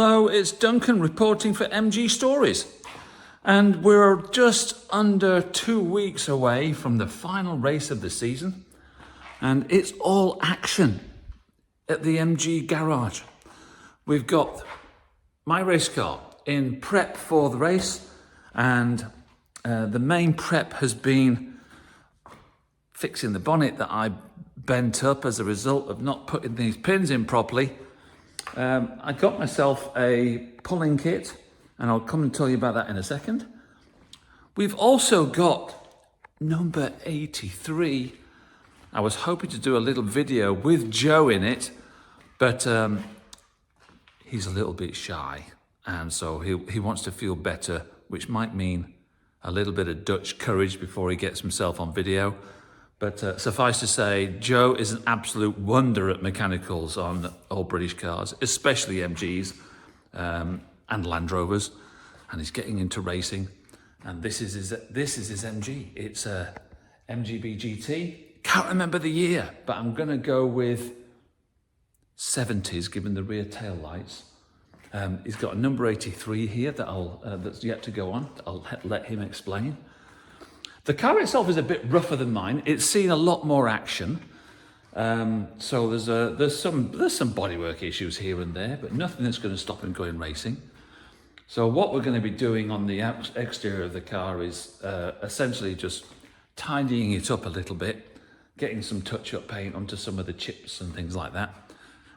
Hello, it's Duncan reporting for MG Stories. And we're just under 2 weeks away from the final race of the season. And it's all action at the MG garage. We've got my race car in prep for the race. And the main prep has been fixing the bonnet that I bent up as a result of not putting these pins in properly. I got myself a pulling kit, and I'll come and tell you about that in a second. We've also got number 83. I was hoping to do a little video with Joe in it, but he's a little bit shy, and so he wants to feel better, which might mean a little bit of Dutch courage before he gets himself on video. But suffice to say, Joe is an absolute wonder at mechanicals on all British cars, especially MGs and Land Rovers, and he's getting into racing. And this is his MG. It's a MGB GT. Can't remember the year, but I'm going to go with 70s, given the rear tail lights. He's got a number 83 here that's yet to go on. I'll let him explain. The car itself is a bit rougher than mine. It's seen a lot more action. So there's some bodywork issues here and there, but nothing that's going to stop him going racing. So what we're going to be doing on the exterior of the car is essentially just tidying it up a little bit, getting some touch-up paint onto some of the chips and things like that,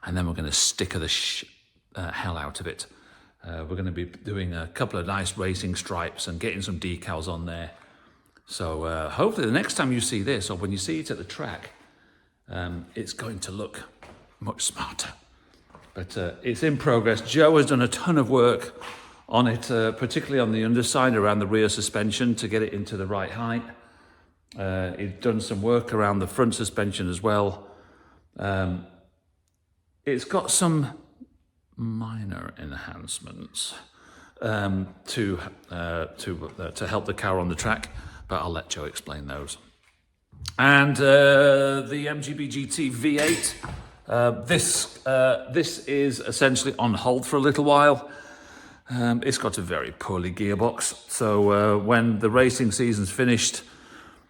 and then we're going to sticker the hell out of it. We're going to be doing a couple of nice racing stripes and getting some decals on there. So hopefully the next time you see this, or when you see it at the track, it's going to look much smarter. But it's in progress. Joe has done a ton of work on it, particularly on the underside around the rear suspension to get it into the right height. He's done some work around the front suspension as well. It's got some minor enhancements to help the car on the track, but I'll let Joe explain those. And the MGB GT V8, this is essentially on hold for a little while. It's got a very poorly gearbox, so when the racing season's finished,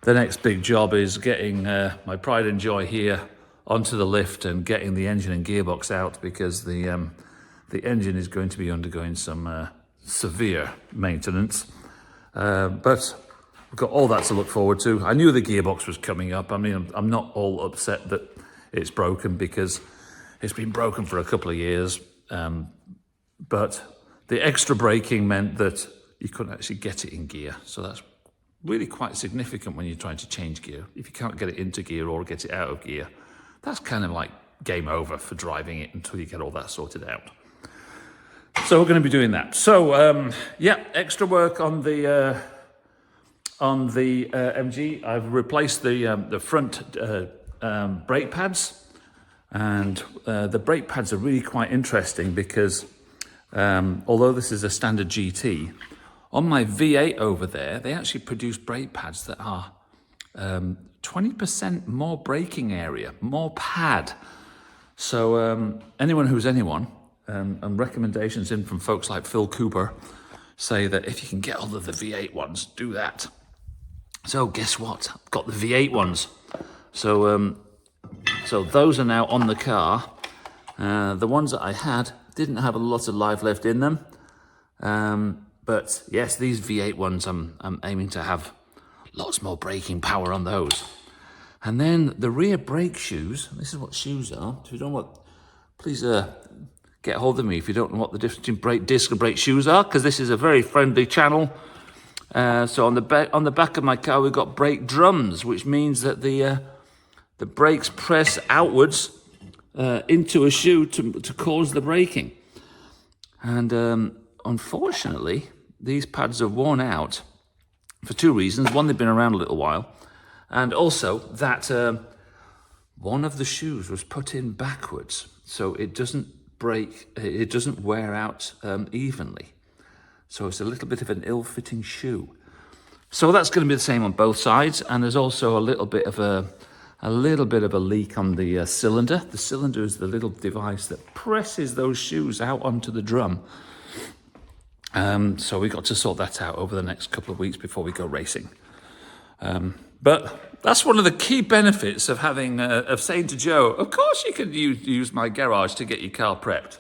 the next big job is getting my pride and joy here onto the lift and getting the engine and gearbox out, because the engine is going to be undergoing some severe maintenance. But we've got all that to look forward to. I knew the gearbox was coming up. I mean, I'm not all upset that it's broken, because it's been broken for a couple of years. But the extra braking meant that you couldn't actually get it in gear. So that's really quite significant when you're trying to change gear. If you can't get it into gear or get it out of gear, that's kind of like game over for driving it until you get all that sorted out. So we're going to be doing that. So yeah, extra work on the MG. I've replaced the front brake pads, and the brake pads are really quite interesting because although this is a standard GT, on my V8 over there, they actually produce brake pads that are 20% more braking area, more pad. So anyone who's anyone, and recommendations in from folks like Phil Cooper say that if you can get hold of the V8 ones, do that. So guess what? I've got the V8 ones. So so those are now on the car. The ones that I had didn't have a lot of life left in them. But yes, these V8 ones, I'm aiming to have lots more braking power on those. And then the rear brake shoes, this is what shoes are. If you don't know what, please get hold of me if you don't know what the difference between brake disc and brake shoes are, because this is a very friendly channel. So on the back of my car, we've got brake drums, which means that the brakes press outwards into a shoe to cause the braking. And unfortunately, these pads are worn out for two reasons. One, they've been around a little while, and also that one of the shoes was put in backwards, so it doesn't break, it doesn't wear out evenly. So it's a little bit of an ill-fitting shoe. So that's going to be the same on both sides, and there's also a little bit of a a little bit of a leak on the cylinder. The cylinder is the little device that presses those shoes out onto the drum. So we got to sort that out over the next couple of weeks before we go racing. But that's one of the key benefits of having of saying to Joe, of course you can use my garage to get your car prepped.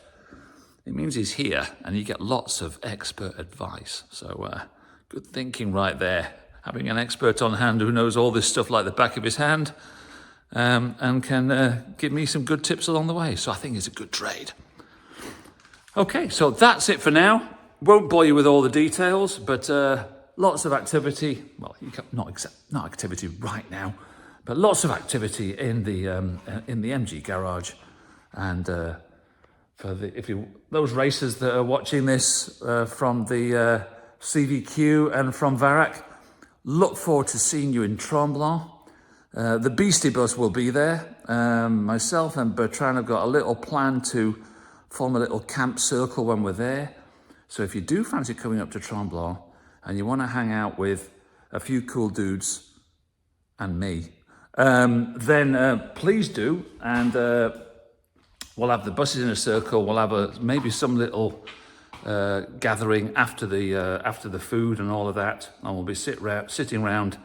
It means he's here and you get lots of expert advice. So good thinking right there. Having an expert on hand who knows all this stuff like the back of his hand and can give me some good tips along the way. So I think it's a good trade. Okay, so that's it for now. Won't bore you with all the details, but lots of activity. Well, not activity right now, but lots of activity in the MG garage. And for those racers that are watching this from the CVQ and from Varac, look forward to seeing you in Tremblant. The Beastie Bus will be there. Myself and Bertrand have got a little plan to form a little camp circle when we're there. So if you do fancy coming up to Tremblant and you want to hang out with a few cool dudes and me, then please do. And we'll have the buses in a circle. We'll have maybe some little gathering after the food and all of that. And we'll be sitting around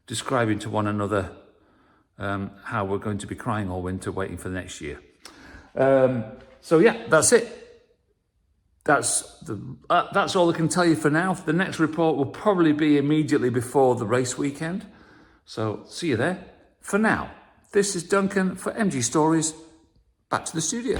describing to one another how we're going to be crying all winter waiting for the next year. So yeah, that's it. That's all I can tell you for now. The next report will probably be immediately before the race weekend. So see you there. For now, this is Duncan for MG Stories. Back to the studio.